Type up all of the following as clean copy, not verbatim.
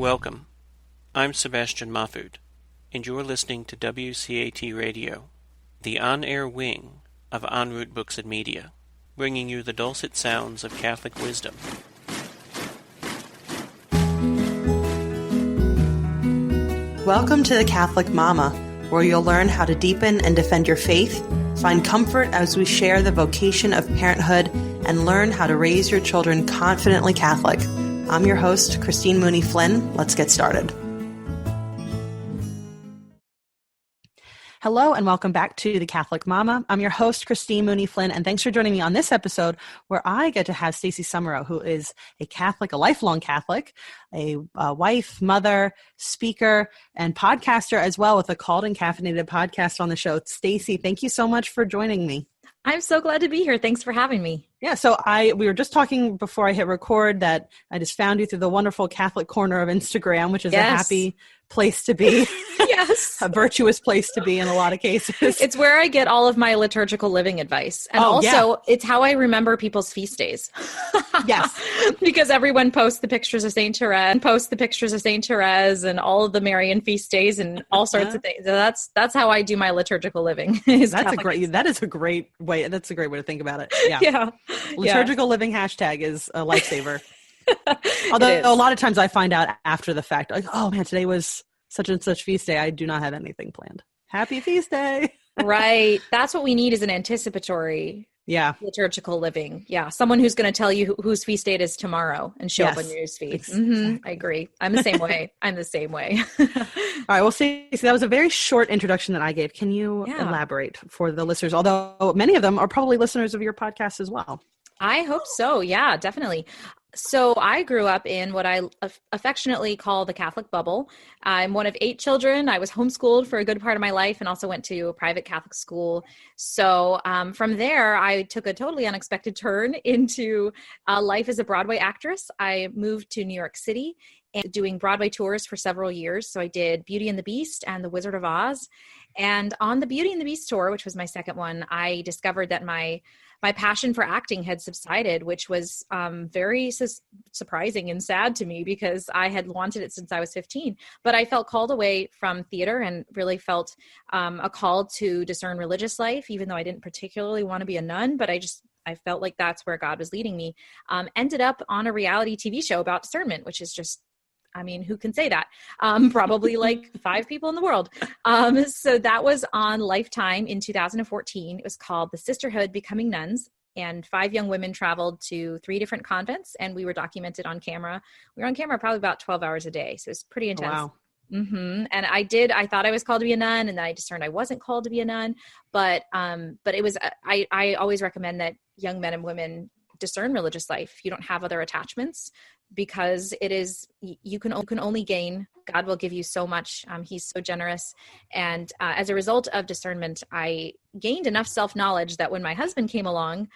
Welcome. I'm Sebastian Mahfood, and you're listening to WCAT Radio, the on-air wing of En route Books and Media, bringing you the dulcet sounds of Catholic wisdom. Welcome to the Catholic Mama, where you'll learn how to deepen and defend your faith, find comfort as we share the vocation of parenthood, and learn how to raise your children confidently Catholic. I'm your host, Christine Mooney-Flynn. Let's get started. Hello and welcome back to The Catholic Mama. I'm your host, Christine Mooney-Flynn, and thanks for joining me on this episode where I get to have Stacey Sumereau, who is a Catholic, a lifelong Catholic, a wife, mother, speaker, and podcaster as well, with a Called and Caffeinated podcast on the show. Stacey, thank you so much for joining me. I'm so glad to be here. Thanks for having me. Yeah, so we were just talking before I hit record that I just found you through the wonderful Catholic corner of Instagram, which is a happy place to be. Yes. A virtuous place to be in a lot of cases. It's where I get all of my liturgical living advice. And it's how I remember people's feast days. Yes. Because everyone posts the pictures of Saint Therese and all of the Marian feast days and all sorts of things. So that's how I do my liturgical living. That's a great way to think about it. Yeah. Yeah. Liturgical living hashtag is a lifesaver. Although a lot of times I find out after the fact, like, oh man, today was such and such feast day. I do not have anything planned. Happy feast day. Right. That's what we need, is an anticipatory liturgical living. Yeah. Someone who's going to tell you whose feast date is tomorrow and show up on your newsfeed. Exactly. I agree. I'm the same way. All right. Well, Stacey, that was a very short introduction that I gave. Can you elaborate for the listeners? Although many of them are probably listeners of your podcast as well. I hope so. Yeah, definitely. So I grew up in what I affectionately call the Catholic bubble. I'm one of 8 children. I was homeschooled for a good part of my life and also went to a private Catholic school. So from there, I took a totally unexpected turn into life as a Broadway actress. I moved to New York City and doing Broadway tours for several years. So I did Beauty and the Beast and The Wizard of Oz. And on the Beauty and the Beast tour, which was my second one, I discovered that my passion for acting had subsided, which was very surprising and sad to me because I had wanted it since I was 15. But I felt called away from theater and really felt a call to discern religious life, even though I didn't particularly want to be a nun, but I felt like that's where God was leading me. Ended up on a reality TV show about discernment, which is just, who can say that? Probably like 5 people in the world. So that was on Lifetime in 2014. It was called The Sisterhood Becoming Nuns. And 5 young women traveled to 3 different convents, and we were documented on camera. We were on camera probably about 12 hours a day. So it was pretty intense. Wow. Mm-hmm. And I thought I was called to be a nun, and then I discerned I wasn't called to be a nun. But it was, I always recommend that young men and women discern religious life. You don't have other attachments, because it is, you can only gain. God will give you so much. He's so generous. And as a result of discernment, I gained enough self-knowledge that when my husband came along,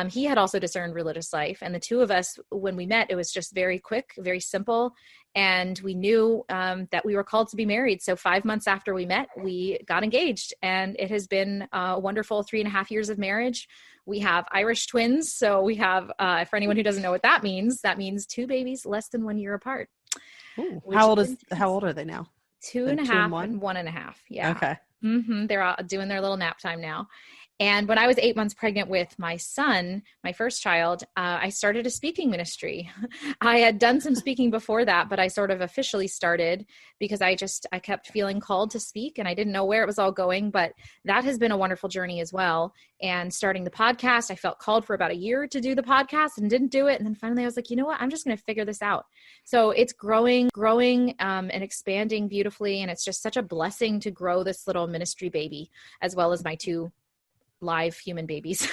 he had also discerned religious life. And the two of us, when we met, it was just very quick, very simple. And we knew that we were called to be married. So 5 months after we met, we got engaged. And it has been a wonderful 3.5 years of marriage. We have Irish twins. So we have, for anyone who doesn't know what that means 2 babies less than 1 year apart. Ooh, how old are they now? 2.5 and 1.5. Yeah. Okay. Mm-hmm. They're all doing their little nap time now. And when I was 8 months pregnant with my son, my first child, I started a speaking ministry. I had done some speaking before that, but I sort of officially started because I kept feeling called to speak, and I didn't know where it was all going, but that has been a wonderful journey as well. And starting the podcast, I felt called for about a year to do the podcast and didn't do it. And then finally I was like, you know what, I'm just going to figure this out. So it's growing and expanding beautifully. And it's just such a blessing to grow this little ministry baby, as well as my 2 live human babies.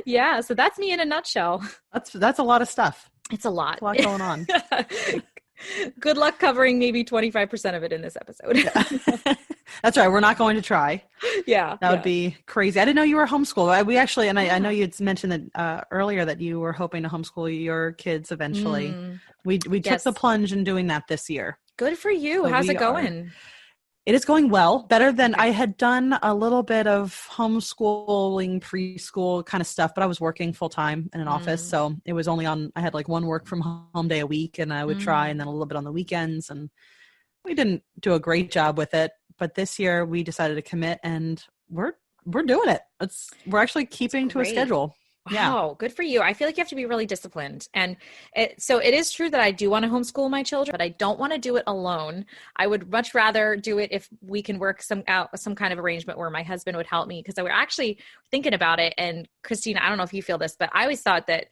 Yeah. So that's me in a nutshell. That's a lot of stuff. It's a lot. It's a lot going on. Good luck covering maybe 25% of it in this episode. Yeah. That's right. We're not going to try. Yeah. That would be crazy. I didn't know you were homeschooled. We actually, and I know you had mentioned that earlier that you were hoping to homeschool your kids eventually. We took the plunge in doing that this year. Good for you. So how's it going? It is going well, better than I had done a little bit of homeschooling, preschool kind of stuff, but I was working full time in an office. So it was only I had like one work from home day a week, and I would try, and then a little bit on the weekends. And we didn't do a great job with it. But this year we decided to commit, and we're doing it. We're actually keeping to a schedule. Wow, yeah. Good for you. I feel like you have to be really disciplined. And so it is true that I do want to homeschool my children, but I don't want to do it alone. I would much rather do it if we can work some kind of arrangement where my husband would help me, because we're actually thinking about it. And Christine, I don't know if you feel this, but I always thought that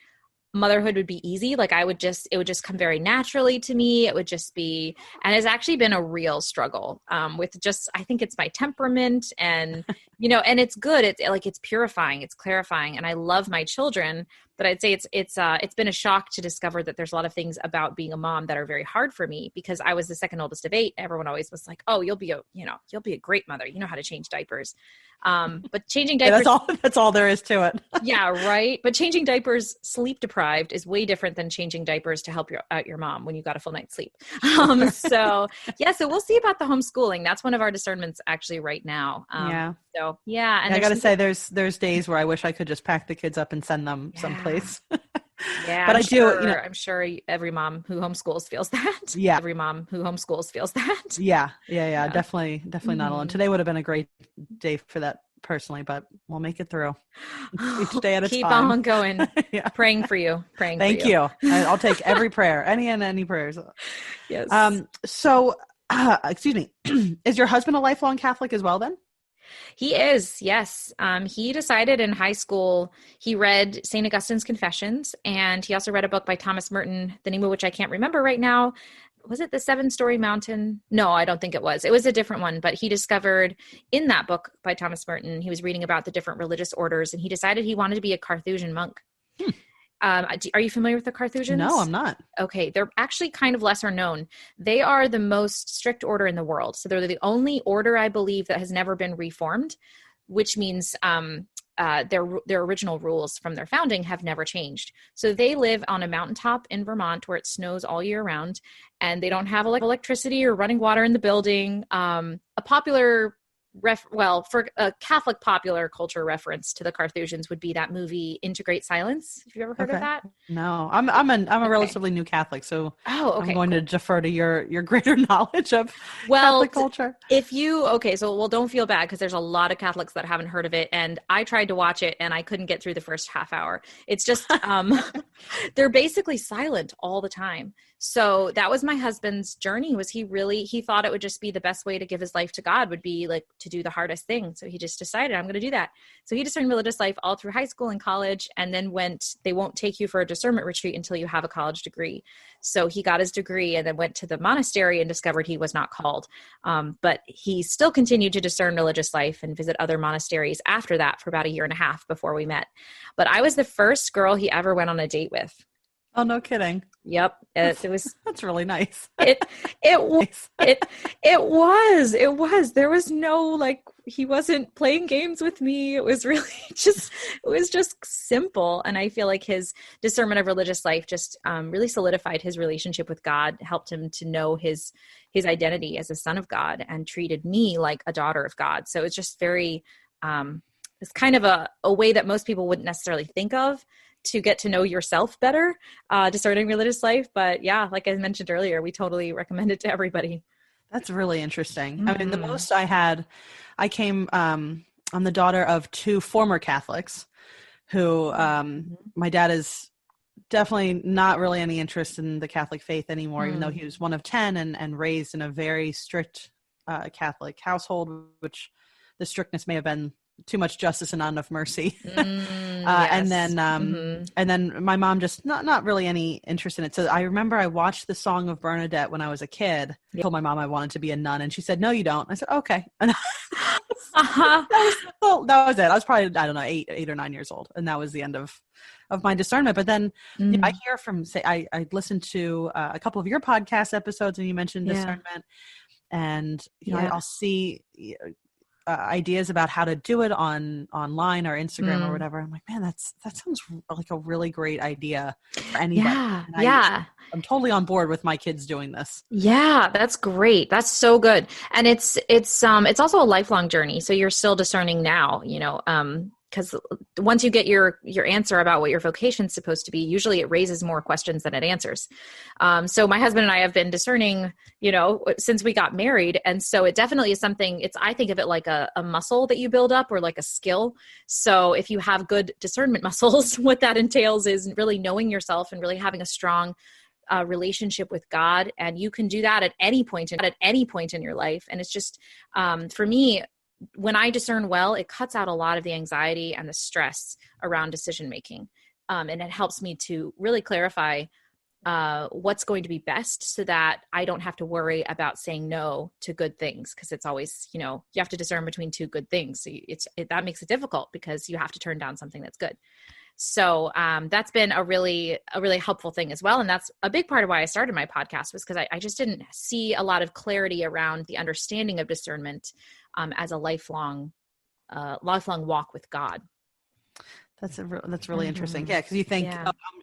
motherhood would be easy. Like it would just come very naturally to me. It would just be, and it's actually been a real struggle with just, I think it's my temperament, and, and it's good. It's purifying, it's clarifying. And I love my children, but I'd say it's been a shock to discover that there's a lot of things about being a mom that are very hard for me, because I was the second oldest of 8. Everyone always was like, oh, you'll be a great mother. You know how to change diapers. But changing diapers, that's all there is to it. Yeah. Right. But changing diapers sleep deprived is way different than changing diapers to help out your mom when you got a full night's sleep. So we'll see about the homeschooling. That's one of our discernments actually right now. So yeah. And I got to say there's days where I wish I could just pack the kids up and send them someplace. Yeah. But I'm sure every mom who homeschools feels that. Yeah. Every mom who homeschools feels that. Yeah. Definitely not alone. Today would have been a great day for that personally, but we'll make it through each day at a time. Keep on going. Yeah. Praying for you. Thank you. I'll take every prayer, any prayers. Yes. So, excuse me. Is your husband a lifelong Catholic as well then? He is, yes. He decided in high school, he read St. Augustine's Confessions, and he also read a book by Thomas Merton, the name of which I can't remember right now. Was it The 7-Story Mountain? No, I don't think it was. It was a different one, but he discovered in that book by Thomas Merton, he was reading about the different religious orders, and he decided he wanted to be a Carthusian monk. Are you familiar with the Carthusians? No, I'm not. Okay. They're actually kind of lesser known. They are the most strict order in the world. So they're the only order, I believe, that has never been reformed, which means their original rules from their founding have never changed. So they live on a mountaintop in Vermont where it snows all year round, and they don't have electricity or running water in the building. A popular for a Catholic popular culture reference to the Carthusians would be that movie Into Great Silence. Have you ever heard of that? No, I'm a relatively new Catholic, so I'm going to defer to your greater knowledge of Catholic culture. Don't feel bad, because there's a lot of Catholics that haven't heard of it, and I tried to watch it and I couldn't get through the first half hour. It's just they're basically silent all the time. So that was my husband's journey. He thought it would just be the best way to give his life to God would be like to do the hardest thing. So he just decided, I'm going to do that. So he discerned religious life all through high school and college, and then they won't take you for a discernment retreat until you have a college degree. So he got his degree and then went to the monastery and discovered he was not called. But he still continued to discern religious life and visit other monasteries after that for about 1.5 years before we met. But I was the first girl he ever went on a date with. Oh, no kidding. Yep. It was. That's really nice. It was. There was no, he wasn't playing games with me. It was really just simple. And I feel like his discernment of religious life just really solidified his relationship with God, helped him to know his identity as a son of God, and treated me like a daughter of God. So it's just very, it's kind of a way that most people wouldn't necessarily think of to get to know yourself better, discerning religious life. But yeah, like I mentioned earlier, we totally recommend it to everybody. That's really interesting. Mm-hmm. I mean, the most I came, I'm the daughter of 2 former Catholics who, my dad is definitely not really any interest in the Catholic faith anymore, even though he was one of 10 and raised in a very strict Catholic household, which the strictness may have been too much justice and not enough mercy. Yes. And then my mom just not really any interest in it. So I remember I watched the Song of Bernadette when I was a kid. I told my mom I wanted to be a nun, and she said, "No, you don't." I said, "Okay." And that was it. I was probably, I don't know, 8 or 9 years old. And that was the end of my discernment. But then I hear I listened to a couple of your podcast episodes, and you mentioned discernment, and I'll see ideas about how to do it online or Instagram or whatever. I'm like, man, that sounds like a really great idea for anybody. Yeah. And Yeah. I'm totally on board with my kids doing this. Yeah, that's great. That's so good. And it's also a lifelong journey. So you're still discerning now, because once you get your answer about what your vocation is supposed to be, usually it raises more questions than it answers. So my husband and I have been discerning, since we got married. And so it definitely is something, I think of it like a muscle that you build up, or like a skill. So if you have good discernment muscles, what that entails is really knowing yourself and really having a strong relationship with God. And you can do that at any point in your life. And it's just, for me, when I discern well, it cuts out a lot of the anxiety and the stress around decision-making. And it helps me to really clarify what's going to be best, so that I don't have to worry about saying no to good things. Cause it's always, you have to discern between two good things. So that makes it difficult, because you have to turn down something that's good. So that's been a really helpful thing as well. And that's a big part of why I started my podcast, was because I just didn't see a lot of clarity around the understanding of discernment as a lifelong walk with God. That's really interesting. Yeah, because you think,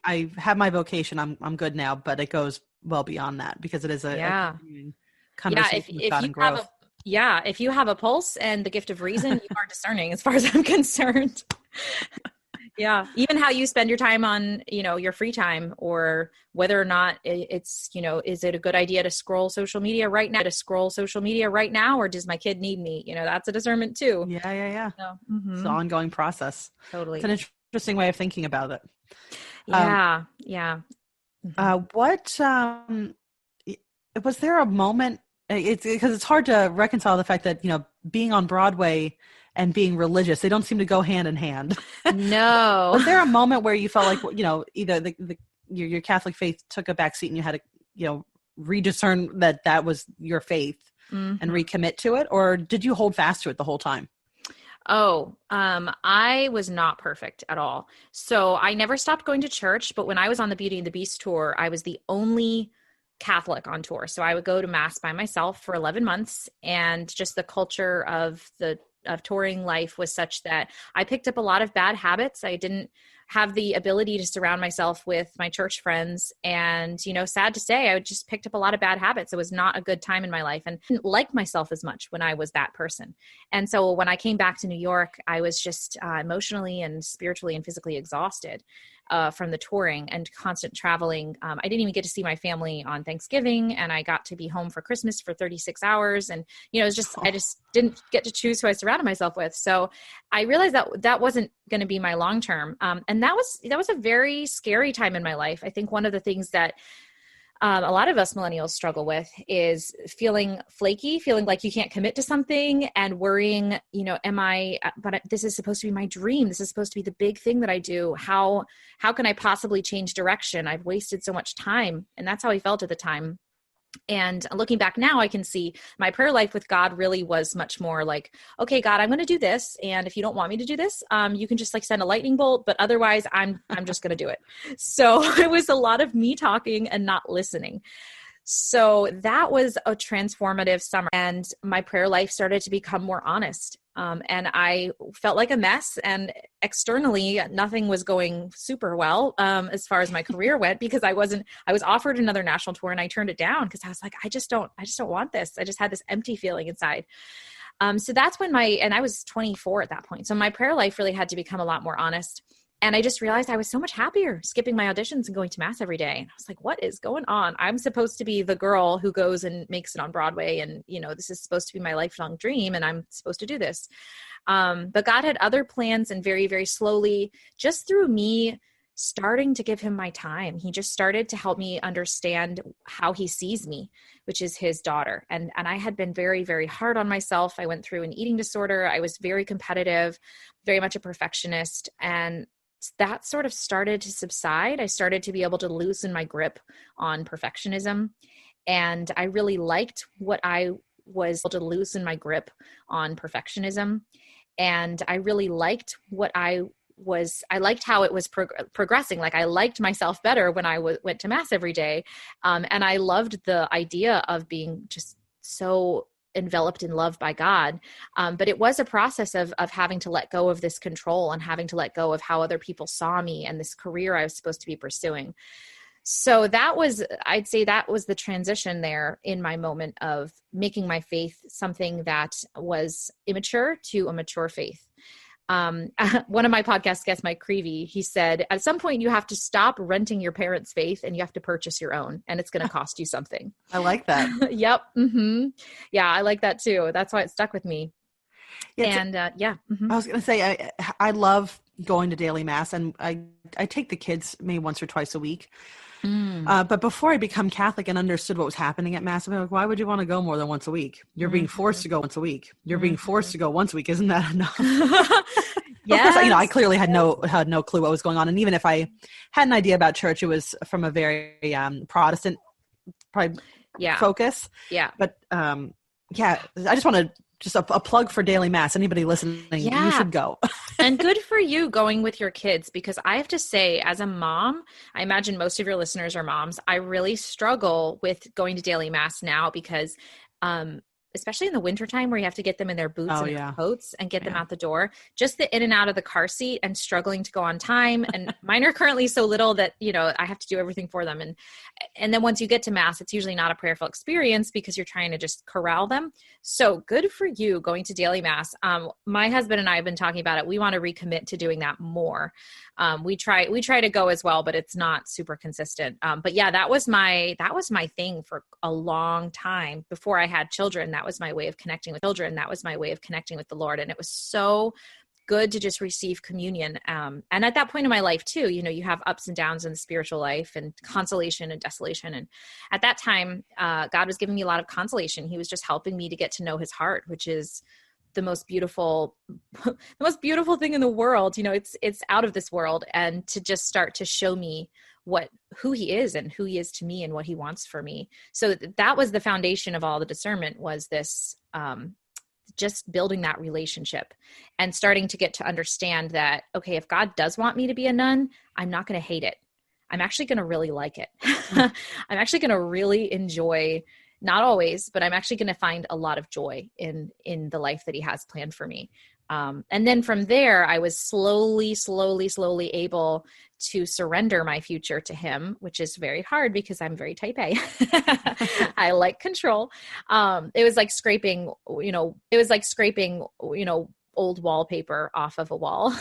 I have my vocation, I'm good now, but it goes well beyond that, because it is a continuing conversation with God and growth. If you have a pulse and the gift of reason, you are discerning, as far as I'm concerned. Yeah. Even how you spend your time on, your free time, or whether or not it's, is it a good idea to scroll social media right now, or does my kid need me? That's a discernment too. Yeah. So, It's an ongoing process. Totally. It's an interesting way of thinking about it. Yeah. What, was there a moment, because it's hard to reconcile the fact that, being on Broadway and being religious, they don't seem to go hand in hand. No. Was there a moment where you felt like, either your Catholic faith took a backseat and you had to, rediscern that was your faith and recommit to it? Or did you hold fast to it the whole time? I was not perfect at all. So I never stopped going to church, but when I was on the Beauty and the Beast tour, I was the only Catholic on tour. So I would go to mass by myself for 11 months, and just the culture of touring life was such that I picked up a lot of bad habits. I didn't have the ability to surround myself with my church friends. And, sad to say, I just picked up a lot of bad habits. It was not a good time in my life, and didn't like myself as much when I was that person. And so when I came back to New York, I was just emotionally and spiritually and physically exhausted from the touring and constant traveling. I didn't even get to see my family on Thanksgiving, and I got to be home for Christmas for 36 hours. And, it was just, I just didn't get to choose who I surrounded myself with. So I realized that wasn't going to be my long-term. And that was a very scary time in my life. I think one of the things that a lot of us millennials struggle with is feeling flaky, feeling like you can't commit to something, and worrying, but this is supposed to be my dream. This is supposed to be the big thing that I do. How can I possibly change direction? I've wasted so much time. And that's how I felt at the time. And looking back now, I can see my prayer life with God really was much more like, okay, God, I'm going to do this. And if you don't want me to do this, you can just send a lightning bolt, but otherwise I'm just going to do it. So it was a lot of me talking and not listening. So that was a transformative summer, and my prayer life started to become more honest. And I felt like a mess, and externally nothing was going super well as far as my career went, because I was offered another national tour and I turned it down because I was like, I just don't want this. I just had this empty feeling inside. So that's when and I was 24 at that point. So my prayer life really had to become a lot more honest. And I just realized I was so much happier skipping my auditions and going to mass every day. And I was like, what is going on? I'm supposed to be the girl who goes and makes it on Broadway. And, this is supposed to be my lifelong dream, and I'm supposed to do this. But God had other plans, and very, very slowly, just through me starting to give him my time, he just started to help me understand how he sees me, which is his daughter. And I had been very, very hard on myself. I went through an eating disorder. I was very competitive, very much a perfectionist. And that sort of started to subside. I started to be able to loosen my grip on perfectionism. And I really liked what I was able to loosen my grip on perfectionism. And I really liked I liked how it was progressing. Like, I liked myself better when I went to mass every day. And I loved the idea of being just so enveloped in love by God. But it was a process of having to let go of this control and having to let go of how other people saw me and this career I was supposed to be pursuing. So I'd say that was the transition there in my moment of making my faith something that was immature to a mature faith. One of my podcast guests, Mike Creevy, he said, at some point you have to stop renting your parents' faith and you have to purchase your own, and it's going to cost you something. I like that. Yep. Mm-hmm. Yeah, I like that too. That's why it stuck with me. Yeah, Mm-hmm. I was going to say, I love going to daily mass, and I take the kids maybe once or twice a week. But before I become Catholic and understood what was happening at mass, I'm like, why would you want to go more than once a week? You're being forced to go once a week. You're being forced to go once a week. Isn't that enough? Yes. Of course, I clearly had no clue what was going on. And even if I had an idea about church, it was from a very Protestant focus. Yeah. But I just want to just a plug for daily mass. Anybody listening, you should go. And good for you going with your kids, because I have to say, as a mom, I imagine most of your listeners are moms. I really struggle with going to daily mass now because, especially in the wintertime where you have to get them in their boots and their coats and get them out the door, just the in and out of the car seat and struggling to go on time. And mine are currently so little that, I have to do everything for them. And then once you get to mass, it's usually not a prayerful experience because you're trying to just corral them. So good for you going to daily mass. My husband and I have been talking about it. We want to recommit to doing that more. We try to go as well, but it's not super consistent. But yeah, that was my thing for a long time before I had children. That was my way of connecting with children. That was my way of connecting with the Lord. And it was so good to just receive communion. And at that point in my life too, you have ups and downs in the spiritual life and consolation and desolation. And at that time, God was giving me a lot of consolation. He was just helping me to get to know his heart, which is the most beautiful thing in the world. It's out of this world, and to just start to show me who he is and who he is to me and what he wants for me. So that was the foundation of all the discernment, was this, just building that relationship and starting to get to understand that, okay, if God does want me to be a nun, I'm not going to hate it. I'm actually going to really like it. I'm actually going to really enjoy, not always, but I'm actually going to find a lot of joy in the life that he has planned for me. And then from there, I was slowly able to surrender my future to him, which is very hard because I'm very type A. I like control. It was like scraping, old wallpaper off of a wall.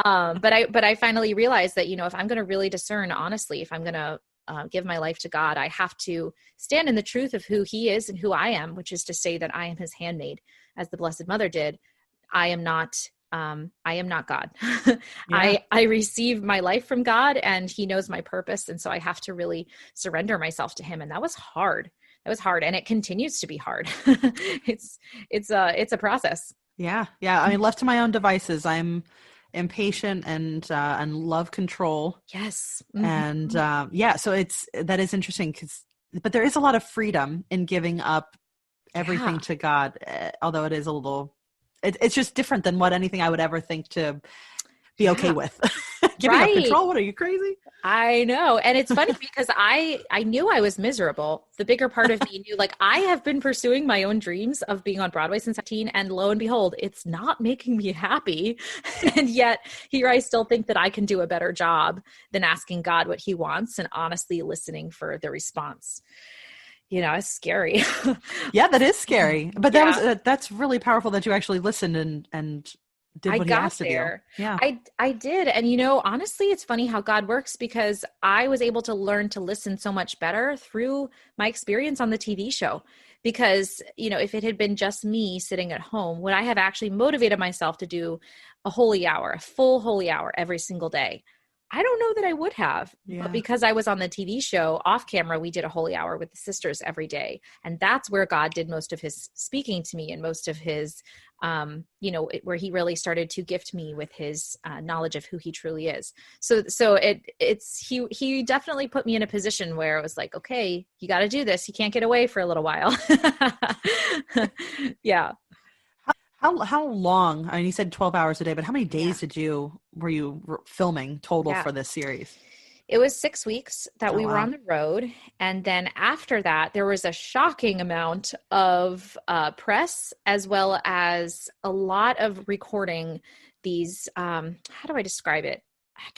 But I finally realized that, if I'm going to really discern honestly, if I'm going to give my life to God, I have to stand in the truth of who he is and who I am, which is to say that I am his handmaid, as the Blessed Mother did. I am not God. Yeah. I receive my life from God, and he knows my purpose. And so I have to really surrender myself to him. And that was hard. And it continues to be hard. It's a process. Yeah. I mean, left to my own devices, I'm impatient and love control. Yes. Mm-hmm. And so that is interesting but there is a lot of freedom in giving up everything to God, although it is a little, it's just different than what anything I would ever think to be okay with. Giving up control. What, are you crazy? I know. And it's funny because I knew I was miserable. The bigger part of me knew, like, I have been pursuing my own dreams of being on Broadway since 17, and lo and behold, it's not making me happy. And yet here I still think that I can do a better job than asking God what he wants and honestly listening for the response. It's scary. Yeah, that is scary. But that's really powerful that you actually listened and did what he asked of you. Yeah, I did. And, honestly, it's funny how God works, because I was able to learn to listen so much better through my experience on the TV show. Because, if it had been just me sitting at home, would I have actually motivated myself to do a full holy hour every single day? I don't know that I would have, but because I was on the TV show off camera, we did a holy hour with the sisters every day. And that's where God did most of his speaking to me and most of his, where he really started to gift me with his knowledge of who he truly is. So he definitely put me in a position where it was like, okay, you got to do this. You can't get away for a little while. Yeah. How long? I mean, you said 12 hours a day, but how many days were you filming total for this series? It was 6 weeks that Oh, we were wow. on the road. And then after that, there was a shocking amount of press, as well as a lot of recording these, how do I describe it?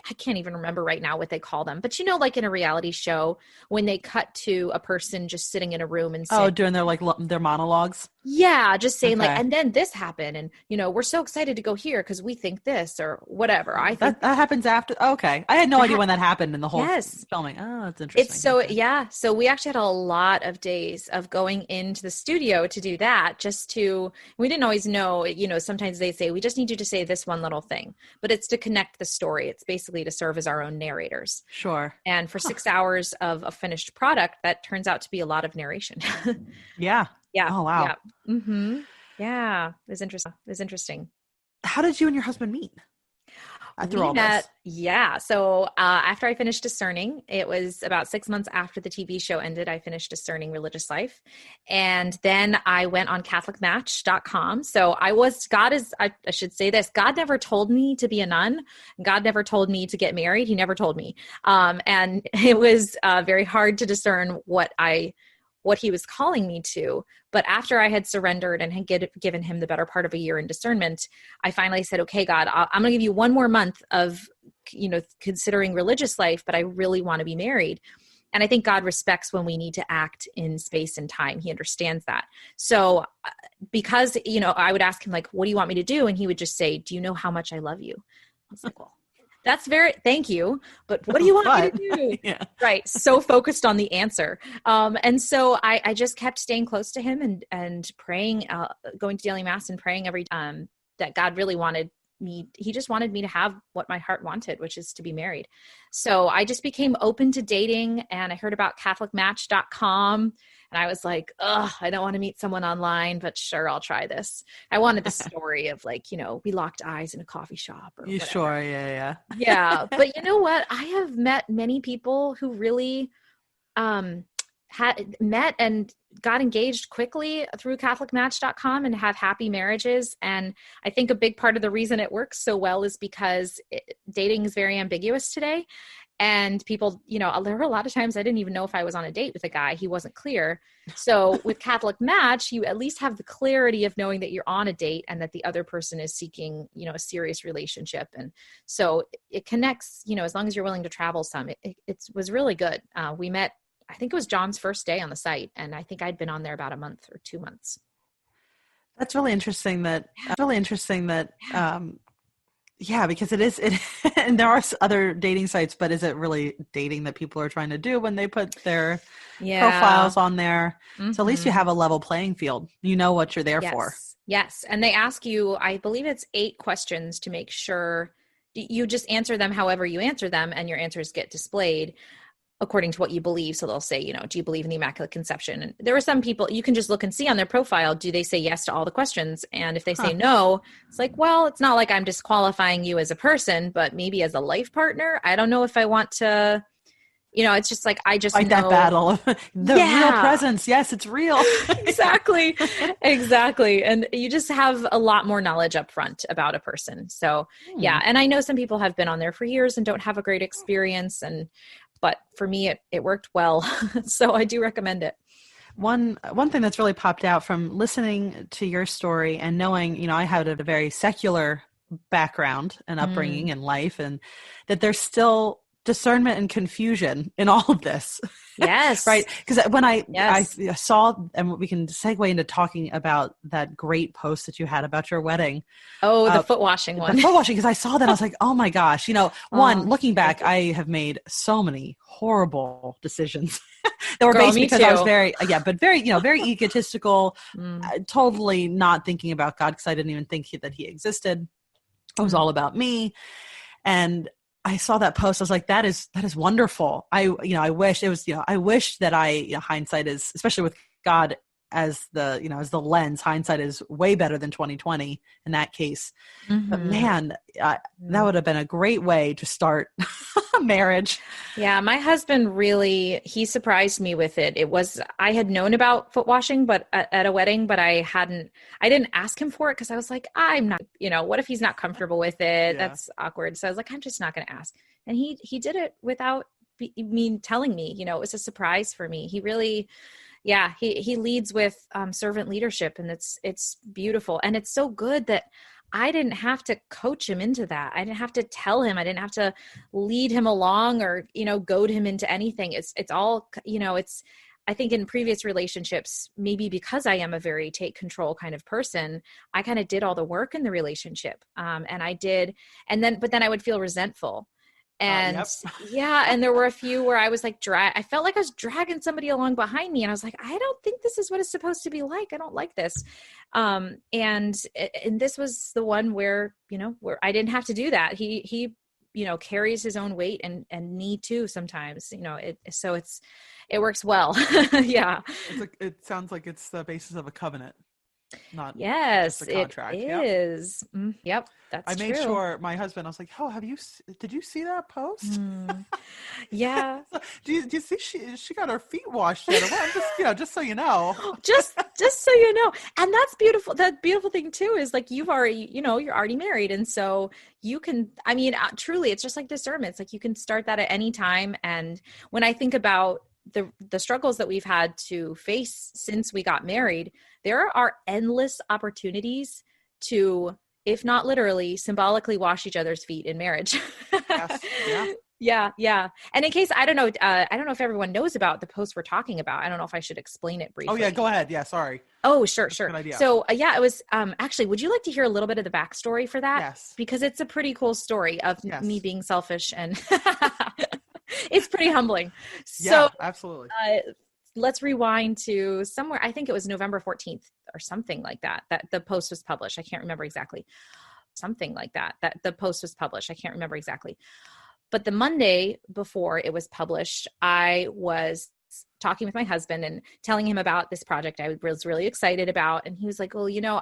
I can't even remember right now what they call them, but like in a reality show, when they cut to a person just sitting in a room and Oh, saying, doing their their monologues. yeah, just saying like, Okay. and then this happened, and we're so excited to go here because we think this or whatever. I think That happens after. Okay. I had no idea that, when that happened in the whole yes. filming. Oh, that's It's interesting. so, Okay. yeah. So we actually had a lot of days of going into the studio to do that, we didn't always know, sometimes they say, we just need you to say this one little thing, but it's to connect the story. It's basically to serve as our own narrators. Sure. And for 6 hours of a finished product, that turns out to be a lot of narration. Yeah. Yeah. Oh, wow. Yeah. Mm-hmm. Yeah. It was interesting. How did you and your husband meet? Through all this? Yeah. So after I finished Discerning, it was about 6 months after the TV show ended, I finished Discerning Religious Life. And then I went on CatholicMatch.com. So I should say this, God never told me to be a nun. God never told me to get married. He never told me. And it was very hard to discern what he was calling me to. But after I had surrendered and had given him the better part of a year in discernment, I finally said, okay, God, I'm going to give you one more month of, considering religious life, but I really want to be married. And I think God respects when we need to act in space and time. He understands that. So because, I would ask him like, what do you want me to do? And he would just say, do you know how much I love you? I was like, well, thank you. But what do you want me to do? Yeah. Right. So focused on the answer. And so I just kept staying close to him and praying, going to daily mass and praying every time that God really wanted me. He just wanted me to have what my heart wanted, which is to be married. So I just became open to dating, and I heard about CatholicMatch.com. And I was like, I don't want to meet someone online, but sure, I'll try this. I wanted the story of like, we locked eyes in a coffee shop or You whatever. sure? Yeah. Yeah. But you know what? I have met many people who really had met and got engaged quickly through CatholicMatch.com and have happy marriages. And I think a big part of the reason it works so well is because dating is very ambiguous today. And people, there were a lot of times I didn't even know if I was on a date with a guy. He wasn't clear. So with Catholic Match, you at least have the clarity of knowing that you're on a date and that the other person is seeking, a serious relationship. And so it connects, as long as you're willing to travel some. It was really good. We met, I think it was John's first day on the site, and I think I'd been on there about a month or 2 months. That's really interesting yeah, because it is, and there are other dating sites, but is it really dating that people are trying to do when they put their profiles on there? Mm-hmm. So at least you have a level playing field. You know what you're there for. Yes. And they ask you, I believe it's 8 questions to make sure you just answer them however you answer them, and your answers get displayed according to what you believe. So they'll say, do you believe in the Immaculate Conception? And there are some people you can just look and see on their profile, do they say yes to all the questions? And if they say no, it's like, well, it's not like I'm disqualifying you as a person, but maybe as a life partner. I don't know if I want to, it's just like, I just fight that battle of the real presence. Yes, it's real. Exactly. And you just have a lot more knowledge up front about a person. So yeah. And I know some people have been on there for years and don't have a great experience, but for me, it worked well. So I do recommend it. One thing that's really popped out from listening to your story and knowing, I had a very secular background and upbringing in life, and that there's still discernment and confusion in all of this. Yes. Right. Because when I saw, and we can segue into talking about that great post that you had about your wedding. Oh, the foot washing one. The foot washing, because I saw that, I was like, oh my gosh. Looking back, I have made so many horrible decisions that were based because I was very egotistical, totally not thinking about God, because I didn't even think that he existed. It was all about me. And I saw that post. I was like, that is wonderful. I wish that hindsight is, especially with God as the lens, hindsight is way better than 2020 in that case. Mm-hmm. But man, that would have been a great way to start a marriage. Yeah. My husband he surprised me with it. I had known about foot washing, but at a wedding, but I didn't ask him for it because I was like, I'm not, what if he's not comfortable with it? Yeah. That's awkward. So I was like, I'm just not going to ask. And he did it without telling me, it was a surprise for me. He really, he leads with servant leadership, and it's beautiful. And it's so good that I didn't have to coach him into that. I didn't have to tell him. I didn't have to lead him along or, goad him into anything. It's all, I think in previous relationships, maybe because I am a very take control kind of person, I kind of did all the work in the relationship. And but then I would feel resentful. And and there were a few where I was like, I felt like I was dragging somebody along behind me. And I was like, I don't think this is what it's supposed to be like. I don't like this. And this was the one where I didn't have to do that. He carries his own weight and need to sometimes, it works well. Yeah. It sounds like it's the basis of a covenant. Not yes, just a contract. It is. Yep, that's I made true. sure my husband. I was like, "Oh, did you see that post?" Yeah. do you see she got her feet washed yet? Just so you know. just so you know, and that's beautiful. That beautiful thing too is like you're already married, and so you can. I mean, truly, it's just like discernment. It's like you can start that at any time. And when I think about the struggles that we've had to face since we got married, there are endless opportunities to, if not literally, symbolically wash each other's feet in marriage. Yes. Yeah. Yeah. And in case, I don't know if everyone knows about the post we're talking about. I don't know if I should explain it briefly. Oh yeah, go ahead. Yeah, sorry. Oh, sure. Good idea. So it was, actually, would you like to hear a little bit of the backstory for that? Yes. Because it's a pretty cool story of me being selfish, and it's pretty humbling. Yeah, absolutely. Let's rewind to somewhere. I think it was November 14th or something like that the post was published. I can't remember exactly. Something like that the post was published. I can't remember exactly. But the Monday before it was published, I was talking with my husband and telling him about this project I was really excited about. And he was like, well, you're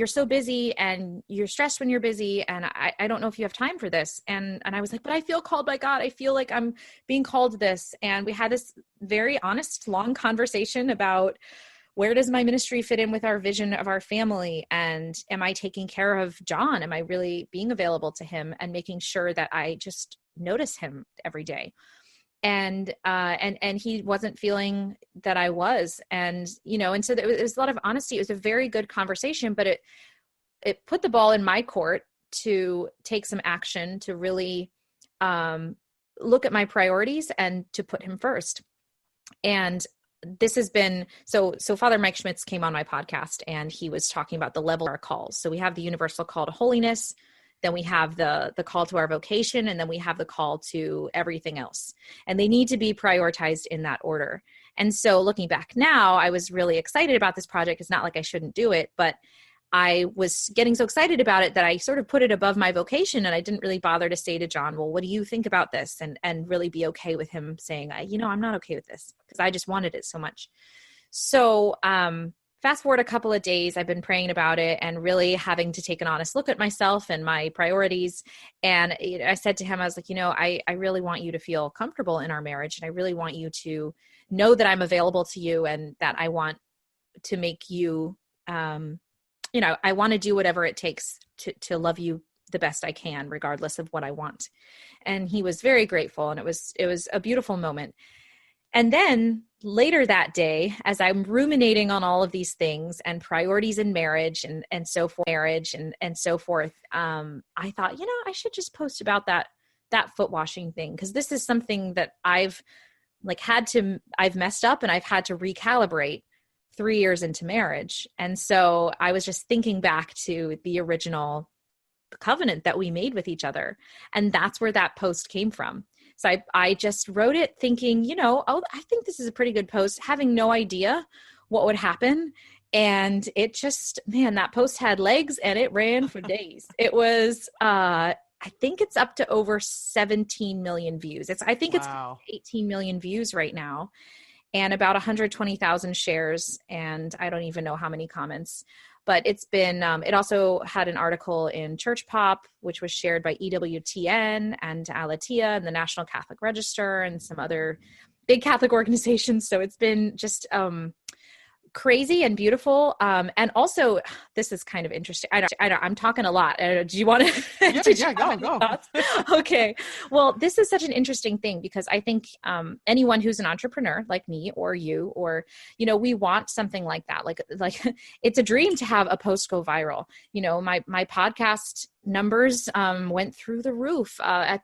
so busy and you're stressed when you're busy. And I don't know if you have time for this. And I was like, but I feel called by God. I feel like I'm being called to this. And we had this very honest, long conversation about where does my ministry fit in with our vision of our family? And am I taking care of John? Am I really being available to him and making sure that I just notice him every day? And he wasn't feeling that I was, and so there was a lot of honesty. It was a very good conversation, but it put the ball in my court to take some action, to really look at my priorities and to put him first. And this has been, so Father Mike Schmitz came on my podcast and he was talking about the level of our calls. So we have the universal call to holiness, then we have the call to our vocation, and then we have the call to everything else. And they need to be prioritized in that order. And so looking back now, I was really excited about this project. It's not like I shouldn't do it, but I was getting so excited about it that I sort of put it above my vocation, and I didn't really bother to say to John, well, what do you think about this? And really be okay with him saying, I'm not okay with this, because I just wanted it so much. So fast forward a couple of days, I've been praying about it and really having to take an honest look at myself and my priorities. And I said to him, I was like, I really want you to feel comfortable in our marriage. And I really want you to know that I'm available to you, and that I want to make you, I want to do whatever it takes to love you the best I can, regardless of what I want. And he was very grateful. And it was a beautiful moment. And then later that day, as I'm ruminating on all of these things and priorities in marriage and so forth, and so forth, I thought, I should just post about that foot washing thing. Cause this is something that I've messed up, and I've had to recalibrate 3 years into marriage. And so I was just thinking back to the original covenant that we made with each other. And that's where that post came from. So I just wrote it thinking, I think this is a pretty good post, having no idea what would happen. And it just, that post had legs and it ran for days. It was, I think it's up to over 17 million views. It's 18 million views right now, and about 120,000 shares. And I don't even know how many comments, but it's been, it also had an article in Church Pop, which was shared by EWTN and Alatia and the National Catholic Register and some other big Catholic organizations. So it's been just crazy and beautiful. And also, this is kind of interesting. I'm talking a lot. Do you want to? Go. Okay. Well, this is such an interesting thing because I think anyone who's an entrepreneur like me or you, or, we want something like that. Like it's a dream to have a post go viral. My podcast numbers went through the roof. I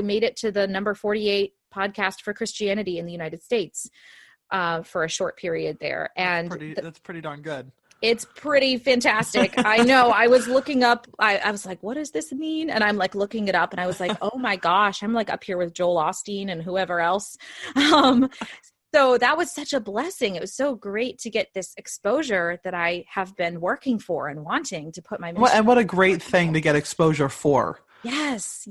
made it to the number 48 podcast for Christianity in the United States. For a short period there. And that's pretty darn good. It's pretty fantastic. I know. I was looking up, I was like, what does this mean? And I'm like looking it up and I was like, oh my gosh, I'm like up here with Joel Osteen and whoever else. So that was such a blessing. It was so great to get this exposure that I have been working for and wanting to put my ministry. And what a great thing to get exposure for. Yes,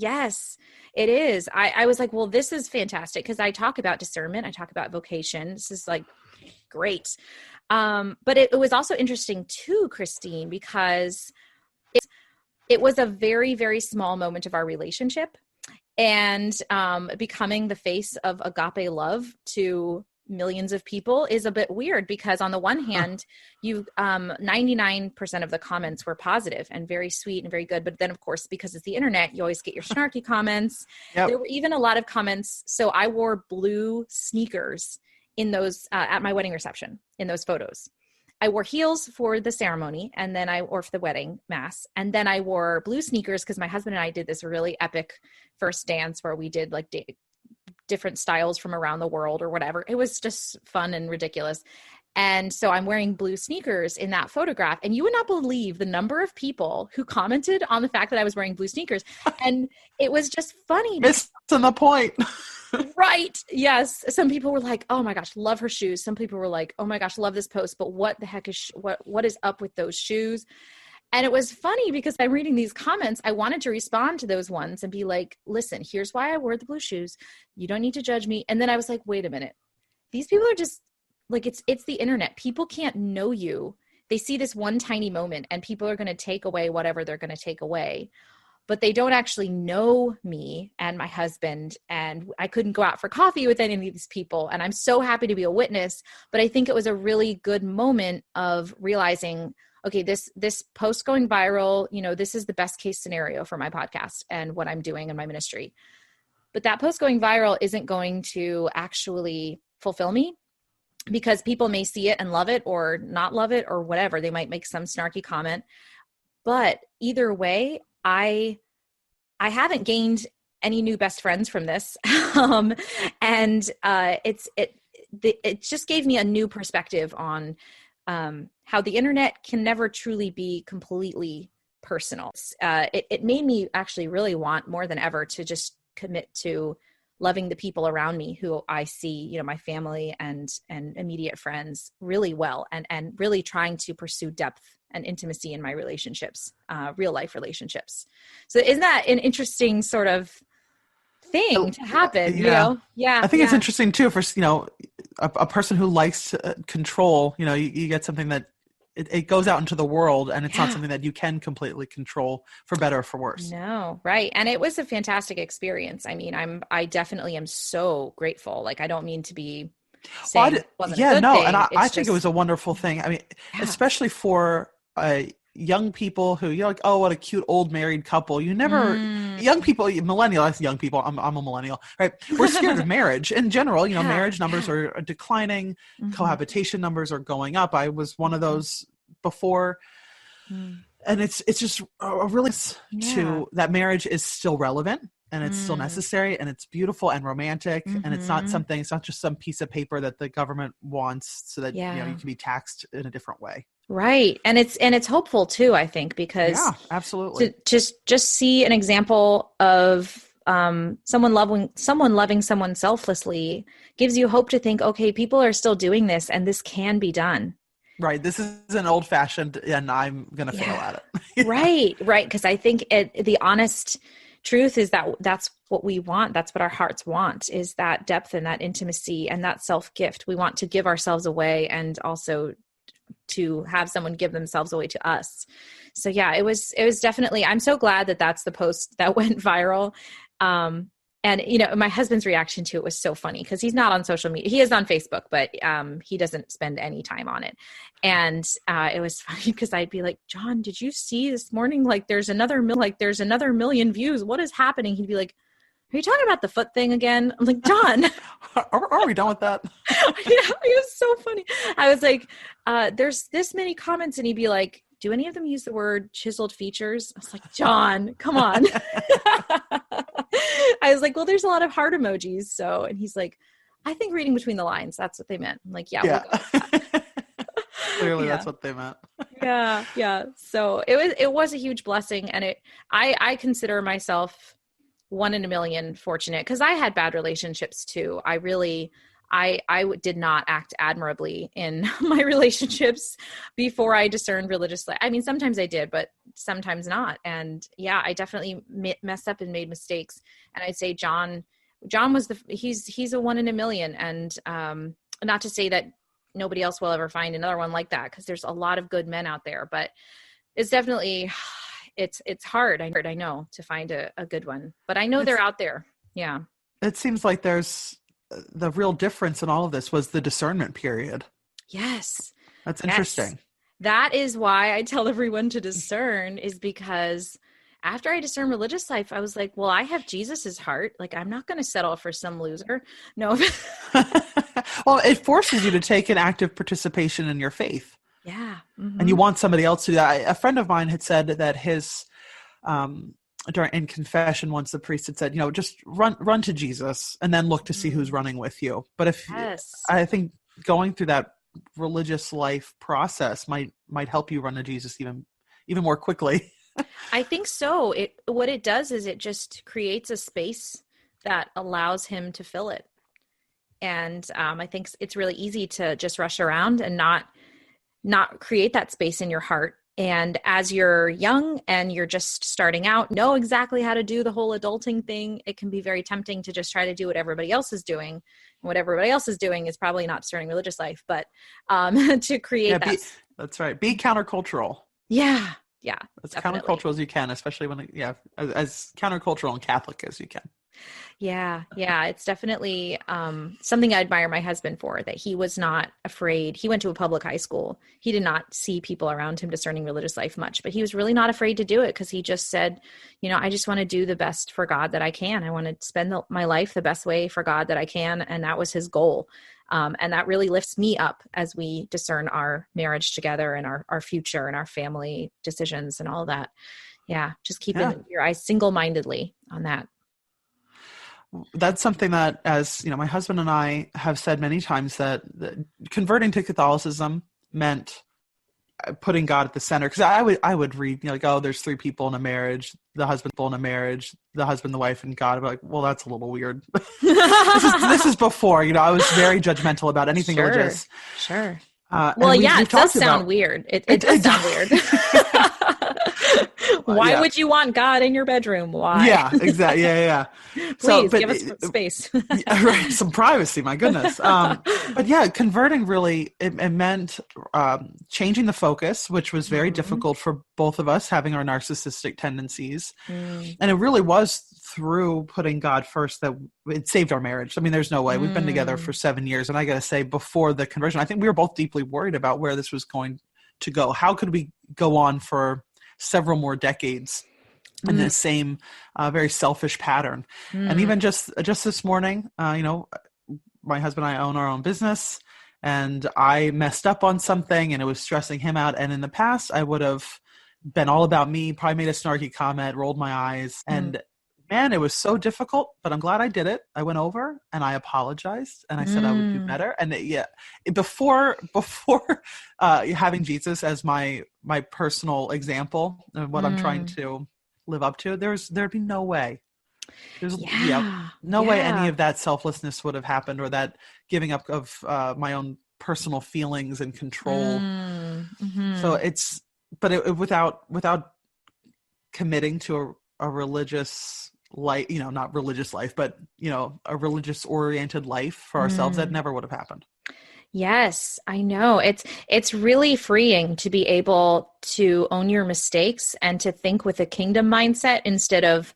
it is. I was like, well, this is fantastic because I talk about discernment. I talk about vocation. This is like great. But it was also interesting too, Christine, because it was a very, very small moment of our relationship, and becoming the face of agape love to millions of people is a bit weird because on the one hand, 99% of the comments were positive and very sweet and very good. But then of course, because it's the internet, you always get your snarky comments. Yep. There were even a lot of comments. So I wore blue sneakers in those, at my wedding reception in those photos. I wore heels for the ceremony or for the wedding mass. And then I wore blue sneakers because my husband and I did this really epic first dance where we did like different styles from around the world or whatever. It was just fun and ridiculous. And so I'm wearing blue sneakers in that photograph. And you would not believe the number of people who commented on the fact that I was wearing blue sneakers. And it was just funny. Missing the point. Right. Yes. Some people were like, oh my gosh, love her shoes. Some people were like, oh my gosh, love this post, but what the heck is, what is up with those shoes? And it was funny because I'm reading these comments. I wanted to respond to those ones and be like, listen, here's why I wore the blue shoes. You don't need to judge me. And then I was like, wait a minute. These people are just like, it's the internet. People can't know you. They see this one tiny moment and people are going to take away whatever they're going to take away. But they don't actually know me and my husband. And I couldn't go out for coffee with any of these people. And I'm so happy to be a witness. But I think it was a really good moment of realizing, okay, this post going viral, this is the best case scenario for my podcast and what I'm doing in my ministry. But that post going viral isn't going to actually fulfill me because people may see it and love it or not love it or whatever. They might make some snarky comment. But either way, I haven't gained any new best friends from this. It just gave me a new perspective on how the internet can never truly be completely personal. It made me actually really want more than ever to just commit to loving the people around me who I see, my family and immediate friends really well, and really trying to pursue depth and intimacy in my relationships, real life relationships. So isn't that an interesting sort of thing to happen? Yeah. Yeah. I think it's interesting too for, a person who likes control, you get something that it goes out into the world and it's not something that you can completely control for better or for worse. No. Right. And it was a fantastic experience. I mean, I definitely am so grateful. Like, I don't mean to be saying it wasn't a good thing. And I think it was a wonderful thing. I mean, especially for young people who you're like, oh, what a cute old married couple. You never, young people, millennial, young people, I'm a millennial, right? We're scared of marriage in general. Marriage numbers are declining, cohabitation numbers are going up. I was one of those before. And it's just a really to that marriage is still relevant and it's still necessary and it's beautiful and romantic and it's not just some piece of paper that the government wants so that you can be taxed in a different way. Right. And it's hopeful too, I think, because absolutely. To just see an example of someone loving someone selflessly gives you hope to think, okay, people are still doing this and this can be done. Right. This is an old fashioned and I'm going to fail at it. Right. Because I think the honest truth is that that's what we want. That's what our hearts want, is that depth and that intimacy and that self-gift. We want to give ourselves away and also to have someone give themselves away to us. So yeah, it was definitely, I'm so glad that that's the post that went viral. And, my husband's reaction to it was so funny because he's not on social media. He is on Facebook, but he doesn't spend any time on it. And it was funny because I'd be like, John, did you see this morning? Like there's another million views. What is happening? He'd be like, are you talking about the foot thing again? I'm like, John, are we done with that? It was so funny. I was like, there's this many comments. And he'd be like, do any of them use the word chiseled features? I was like, John, come on. I was like, well, there's a lot of heart emojis. So, and he's like, I think reading between the lines, that's what they meant. I'm like, yeah. We'll go with that. Clearly that's what they meant. Yeah. Yeah. So it was a huge blessing. And I consider myself 1 in a million fortunate because I had bad relationships too. I did not act admirably in my relationships before I discerned religious life. I mean, sometimes I did, but sometimes not. And yeah, I definitely messed up and made mistakes. And I'd say John was he's a 1 in a million. And not to say that nobody else will ever find another one like that, because there's a lot of good men out there, but it's definitely, it's hard. I know, to find a good one, but I know they're out there. Yeah. It seems like the real difference in all of this was the discernment period. Yes. That's interesting. Yes. That is why I tell everyone to discern, is because after I discerned religious life, I was like, well, I have Jesus's heart. Like, I'm not going to settle for some loser. No. Well, it forces you to take an active participation in your faith. Yeah. Mm-hmm. And you want somebody else to do that. A friend of mine had said that his, in confession, once the priest had said, just run to Jesus and then look to see who's running with you. But I think going through that religious life process might help you run to Jesus even more quickly. I think so. What it does is it just creates a space that allows him to fill it. And I think it's really easy to just rush around and not create that space in your heart. And as you're young and you're just starting out, know exactly how to do the whole adulting thing, it can be very tempting to just try to do what everybody else is doing. And what everybody else is doing is probably not discerning religious life, but to create that. That's right. Be countercultural. Yeah. Yeah. As definitely. countercultural as you can, especially as countercultural and Catholic as you can. Yeah. Yeah. It's definitely something I admire my husband for, that he was not afraid. He went to a public high school. He did not see people around him discerning religious life much, but he was really not afraid to do it, because he just said, I just want to do the best for God that I can. I want to spend my life the best way for God that I can. And that was his goal. And that really lifts me up as we discern our marriage together and our future and our family decisions and all of that. Yeah. Just keeping your eyes single-mindedly on that. That's something that, as my husband and I have said many times, that converting to Catholicism meant putting God at the center. Because I would read, there's 3 people in a marriage, the husband in a marriage, the husband, the wife, and God. I'd be like, well, that's a little weird. this is before, I was very judgmental about anything religious. Sure. It does sound weird. It does sound weird. Why would you want God in your bedroom? Why? Yeah, exactly. Yeah. Please give us space. Right. Some privacy, my goodness. But yeah, converting really, it meant changing the focus, which was very difficult for both of us, having our narcissistic tendencies. And it really was through putting God first that it saved our marriage. I mean, there's no way. We've been together for 7 years. And I got to say, before the conversion, I think we were both deeply worried about where this was going to go. How could we go on for several more decades in the same very selfish pattern? And even just this morning, my husband and I own our own business, and I messed up on something and it was stressing him out. And in the past, I would have been all about me, probably made a snarky comment, rolled my eyes, and man, it was so difficult, but I'm glad I did it. I went over and I apologized and I said I would do better. And before having Jesus as my personal example of what I'm trying to live up to, there'd be no way. There's no way any of that selflessness would have happened, or that giving up of my own personal feelings and control. So without committing to a religious life, not religious life, but a religious oriented life for ourselves, that never would have happened. Yes, I know. It's really freeing to be able to own your mistakes and to think with a kingdom mindset instead of,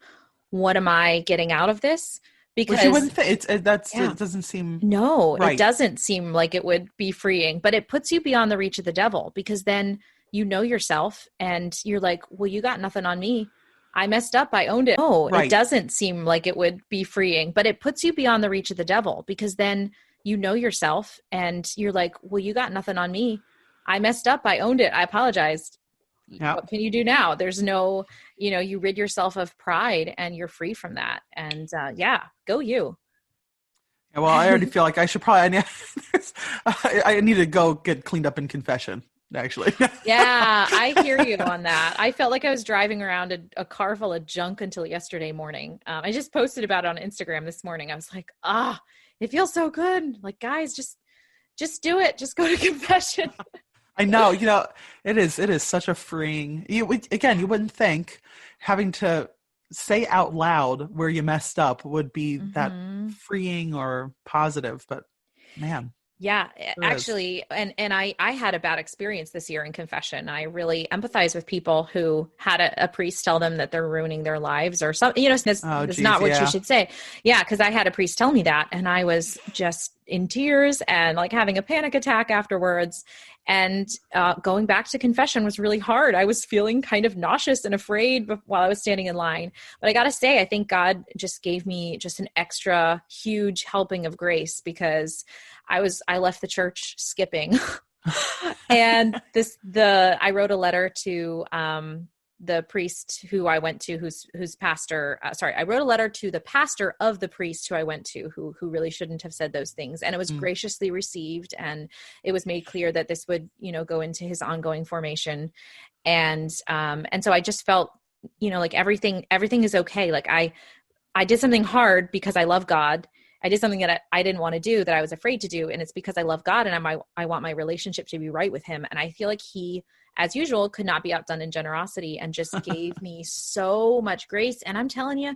what am I getting out of this? because which you wouldn't think it Yeah. doesn't seem no, right. it doesn't seem like it would be freeing, but it puts you beyond the reach of the devil, because then you know yourself and you're like, well, you got nothing on me. I messed up. I owned it. No, Right. it doesn't seem like it would be freeing, but it puts you beyond the reach of the devil, because then you know yourself and you're like, well, you got nothing on me. I messed up. I owned it. I apologized. Yeah. What can you do now? There's no, you rid yourself of pride and you're free from that. And go you. Well, I already feel like I should probably, I need to go get cleaned up in confession, actually. Yeah, I hear you on that. I felt like I was driving around a car full of junk until yesterday morning. I just posted about it on Instagram this morning. I was like, it feels so good. Like, guys, just do it. Just go to confession. I know, it is such a freeing, you wouldn't think having to say out loud where you messed up would be that freeing or positive, but man. Yeah, actually, and I had a bad experience this year in confession. I really empathize with people who had a priest tell them that they're ruining their lives or something. That's not what you should say. Yeah, because I had a priest tell me that, and I was just in tears and like having a panic attack afterwards. And going back to confession was really hard. I was feeling kind of nauseous and afraid while I was standing in line. But I got to say, I think God just gave me just an extra huge helping of grace, because I left the church skipping. And I wrote a letter to the priest who I went to, who's pastor. I wrote a letter to the pastor of the priest who I went to, who really shouldn't have said those things. And it was graciously received. And it was made clear that this would, go into his ongoing formation. And so I just felt, like everything is okay. Like I did something hard because I love God. I did something that I didn't want to do, that I was afraid to do. And it's because I love God and I want my relationship to be right with him. And I feel like he, as usual, could not be outdone in generosity and just gave me so much grace. And I'm telling you,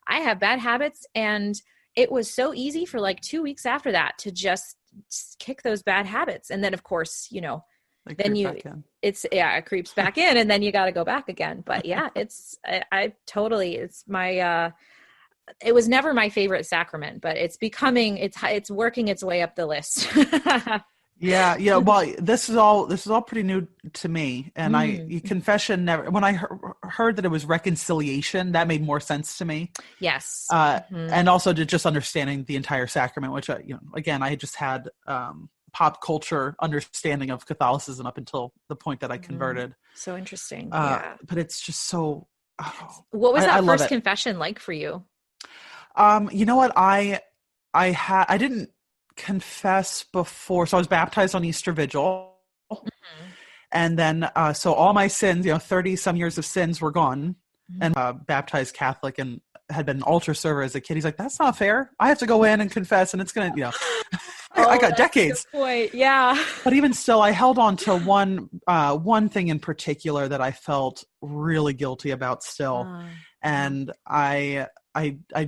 I have bad habits. And it was so easy for like 2 weeks after that to just kick those bad habits. And then of course, it creeps back in, and then you got to go back again. But yeah, it's my, it was never my favorite sacrament, but it's working its way up the list. Yeah. Well, this is all pretty new to me, and confession never. When I heard that it was reconciliation, that made more sense to me. Yes, and also to just understanding the entire sacrament, which again, I had just had pop culture understanding of Catholicism up until the point that I converted. So interesting. But it's just so. What was that first confession like for you? You know what? I didn't confess before. So I was baptized on Easter Vigil. And then, so all my sins, 30 some years of sins were gone, and baptized Catholic, and had been an altar server as a kid. He's like, that's not fair. I have to go in and confess, and it's going to, I got decades. Good point. Yeah. But even still, I held on to one thing in particular that I felt really guilty about still. And I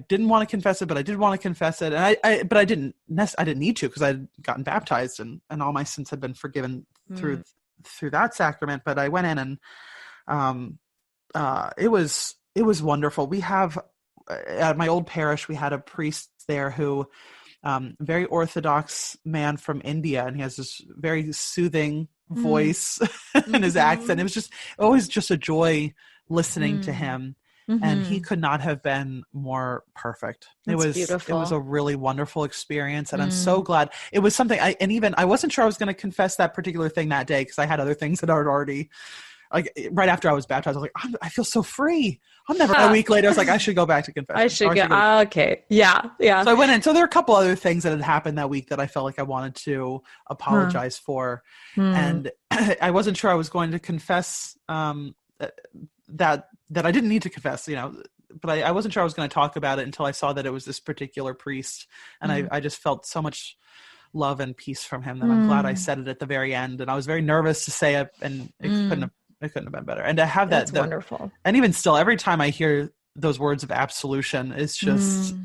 didn't want to confess it, but I did want to confess it. And but I didn't need to, because I'd gotten baptized and all my sins had been forgiven through that sacrament. But I went in and it was wonderful. We have, at my old parish, we had a priest there who, very Orthodox man from India, and he has this very soothing voice and his accent. It was always just a joy listening to him. And he could not have been more perfect. That's beautiful. It was a really wonderful experience. And I'm so glad it was something I wasn't sure I was going to confess that particular thing that day, because I had other things that I had already, like right after I was baptized, I was like, I feel so free. A week later, I was like, I should go back to confession. Okay. Yeah. So I went in. So there were a couple other things that had happened that week that I felt like I wanted to apologize for. And I wasn't sure I was going to confess, that I didn't need to confess, but I wasn't sure I was going to talk about it until I saw that it was this particular priest. And I just felt so much love and peace from him that I'm glad I said it at the very end. And I was very nervous to say it, and it couldn't have been better. And to have that's wonderful. And even still, every time I hear those words of absolution, it's just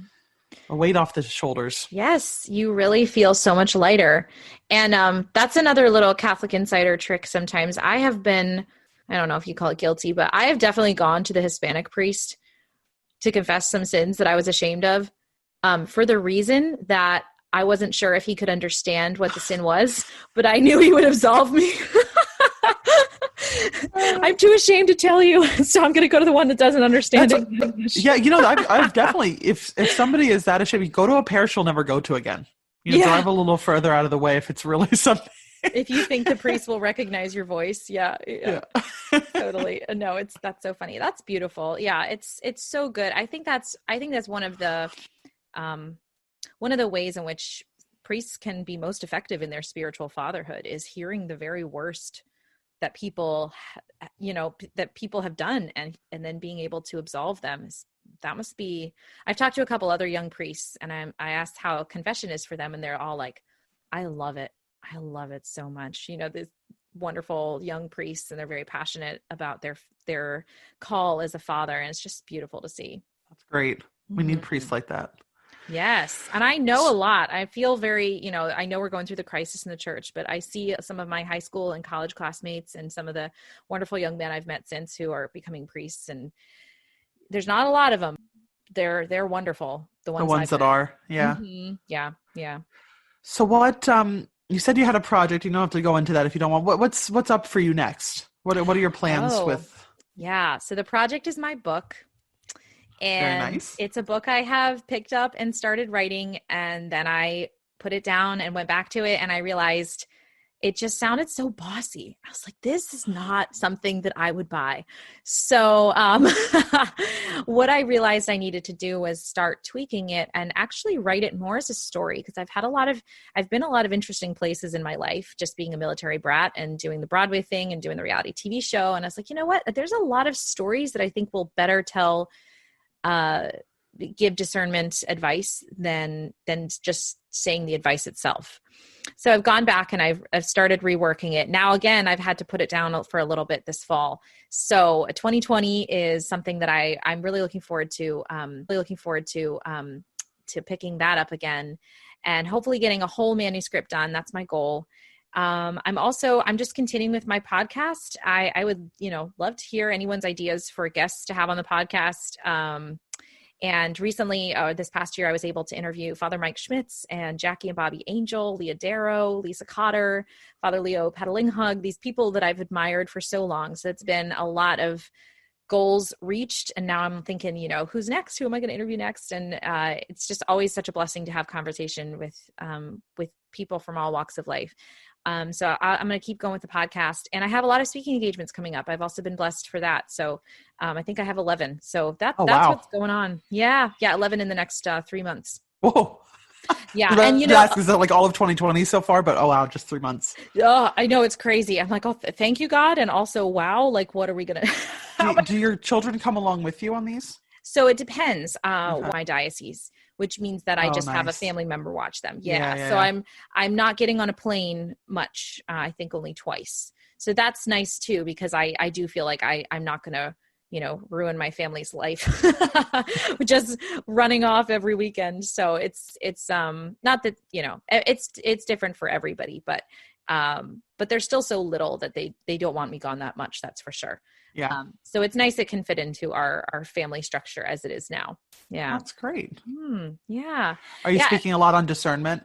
a weight off the shoulders. Yes, you really feel so much lighter. And that's another little Catholic insider trick. Sometimes I have been, I don't know if you call it guilty, but I have definitely gone to the Hispanic priest to confess some sins that I was ashamed of, for the reason that I wasn't sure if he could understand what the sin was, but I knew he would absolve me. I'm too ashamed to tell you, so I'm going to go to the one that doesn't understand it. Yeah, I've definitely, if somebody is that ashamed, go to a parish you'll never go to again. Drive a little further out of the way if it's really something. If you think the priest will recognize your voice. Yeah. Totally. No, that's so funny. That's beautiful. Yeah. It's so good. I think that's one of the ways in which priests can be most effective in their spiritual fatherhood is hearing the very worst that people have done and then being able to absolve them. That must be, I've talked to a couple other young priests and I asked how confession is for them. And they're all like, I love it. I love it so much. These wonderful young priests, and they're very passionate about their call as a father. And it's just beautiful to see. That's great. We need priests like that. Yes. And I know a lot. I feel very, I know we're going through the crisis in the church, but I see some of my high school and college classmates and some of the wonderful young men I've met since who are becoming priests. And there's not a lot of them. They're wonderful. The ones that are. Yeah. Mm-hmm. Yeah. Yeah. So what, you said you had a project. You don't have to go into that if you don't want. What's up for you next? What are your plans with? Yeah. So the project is my book. And very nice. It's a book I have picked up and started writing, and then I put it down and went back to it, and I realized it just sounded so bossy. I was like, this is not something that I would buy. So what I realized I needed to do was start tweaking it and actually write it more as a story, because I've been a lot of interesting places in my life, just being a military brat and doing the Broadway thing and doing the reality TV show. And I was like, you know what? There's a lot of stories that I think will better give discernment advice than just saying the advice itself. So I've gone back and I've started reworking it. Now, again, I've had to put it down for a little bit this fall. So 2020 is something that I'm really looking forward to, to picking that up again and hopefully getting a whole manuscript done. That's my goal. I'm just continuing with my podcast. I would, love to hear anyone's ideas for guests to have on the podcast. And recently, this past year, I was able to interview Father Mike Schmitz and Jackie and Bobby Angel, Leah Darrow, Lisa Cotter, Father Leo Petalinghug, these people that I've admired for so long. So it's been a lot of goals reached. And now I'm thinking, who's next? Who am I going to interview next? And it's just always such a blessing to have conversation with people from all walks of life. So I'm going to keep going with the podcast, and I have a lot of speaking engagements coming up. I've also been blessed for that. So I think I have 11. So that's what's going on. Yeah. 11 in the next 3 months. Whoa. Yeah. And is that like all of 2020 so far? But oh wow, just 3 months. I know, it's crazy. I'm like, oh, thank you, God. And also, wow, like, what are we going to do your children come along with you on these? So it depends my diocese, which means that I just have a nice. family member watch them. Yeah. So I'm not getting on a plane much. I think only twice. So that's nice too, because I do feel like I'm not going to, ruin my family's life just running off every weekend. So it's not that, it's different for everybody, but they're still so little that they don't want me gone that much. That's for sure. Yeah. So it's nice it can fit into our family structure as it is now. Yeah. That's great. Yeah. Are you speaking a lot on discernment?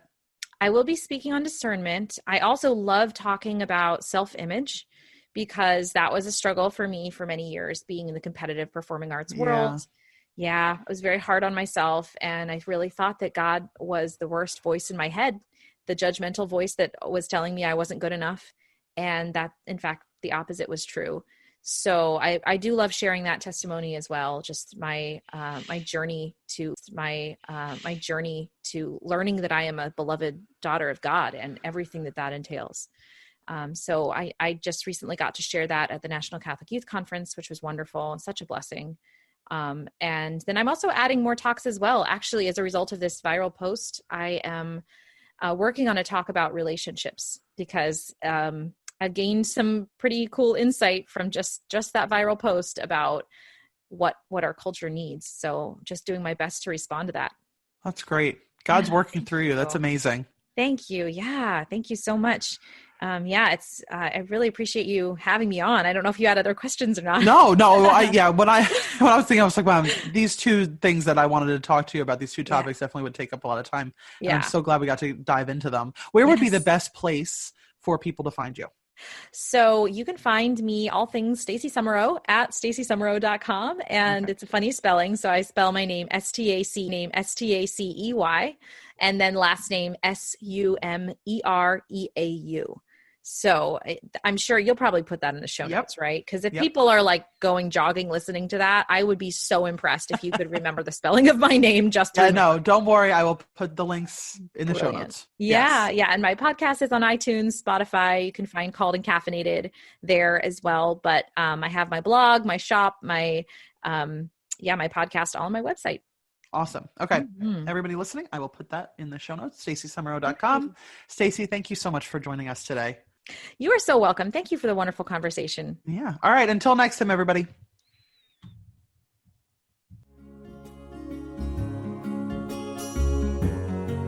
I will be speaking on discernment. I also love talking about self-image, because that was a struggle for me for many years, being in the competitive performing arts world. Yeah. I was very hard on myself. And I really thought that God was the worst voice in my head, the judgmental voice that was telling me I wasn't good enough. And that, in fact, the opposite was true. So I do love sharing that testimony as well. Just my journey to learning that I am a beloved daughter of God and everything that entails. So I just recently got to share that at the National Catholic Youth Conference, which was wonderful and such a blessing. And then I'm also adding more talks as well. Actually, as a result of this viral post, I am working on a talk about relationships, because I gained some pretty cool insight from just that viral post about what our culture needs. So just doing my best to respond to that. That's great. God's working through you. That's amazing. Thank you. Yeah. Thank you so much. I really appreciate you having me on. I don't know if you had other questions or not. No. When I was thinking, I was like, wow, these two things that I wanted to talk to you about, these two topics definitely would take up a lot of time. And I'm so glad we got to dive into them. Where would be the best place for people to find you? So you can find me, all things Stacey Sumereau, at staceysumereau.com. And it's a funny spelling. So I spell my name Stacey, and then last name Sumereau. So I'm sure you'll probably put that in the show notes, right? Because if people are like going jogging, listening to that, I would be so impressed if you could remember the spelling of my name. No, don't worry. I will put the links in the show notes. Yeah. And my podcast is on iTunes, Spotify. You can find Called and Caffeinated there as well. But I have my blog, my shop, my podcast all on my website. Awesome. Okay. Everybody listening, I will put that in the show notes, staceysumereau.com. Stacey, thank you so much for joining us today. You are so welcome. Thank you for the wonderful conversation. Yeah. All right. Until next time, everybody.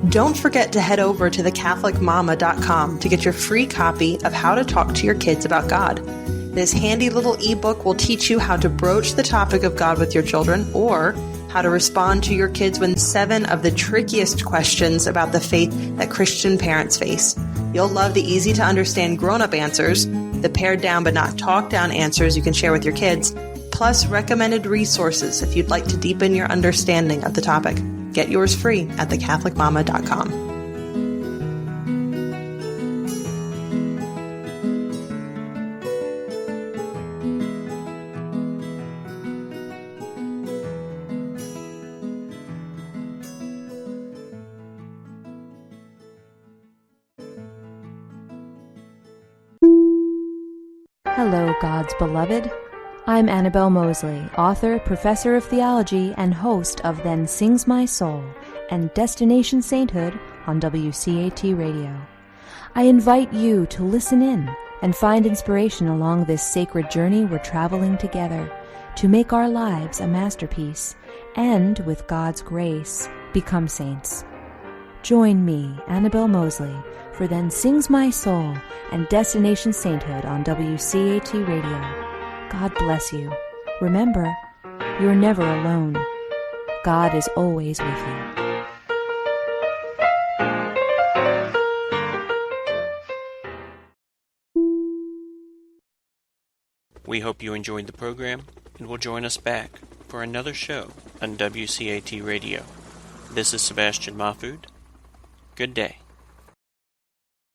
Don't forget to head over to thecatholicmama.com to get your free copy of How to Talk to Your Kids About God. This handy little ebook will teach you how to broach the topic of God with your children, or how to respond to your kids when 7 of the trickiest questions about the faith that Christian parents face. You'll love the easy to understand grown-up answers, the pared down but not talked down answers you can share with your kids, plus recommended resources if you'd like to deepen your understanding of the topic. Get yours free at thecatholicmama.com. Hello, God's beloved. I'm Annabelle Mosley, author, professor of theology, and host of Then Sings My Soul and Destination Sainthood on WCAT Radio. I invite you to listen in and find inspiration along this sacred journey we're traveling together to make our lives a masterpiece and, with God's grace, become saints. Join me, Annabelle Mosley, for Then Sings My Soul and Destination Sainthood on WCAT Radio. God bless you. Remember, you're never alone. God is always with you. We hope you enjoyed the program and will join us back for another show on WCAT Radio. This is Sebastian Mahfood. Good day.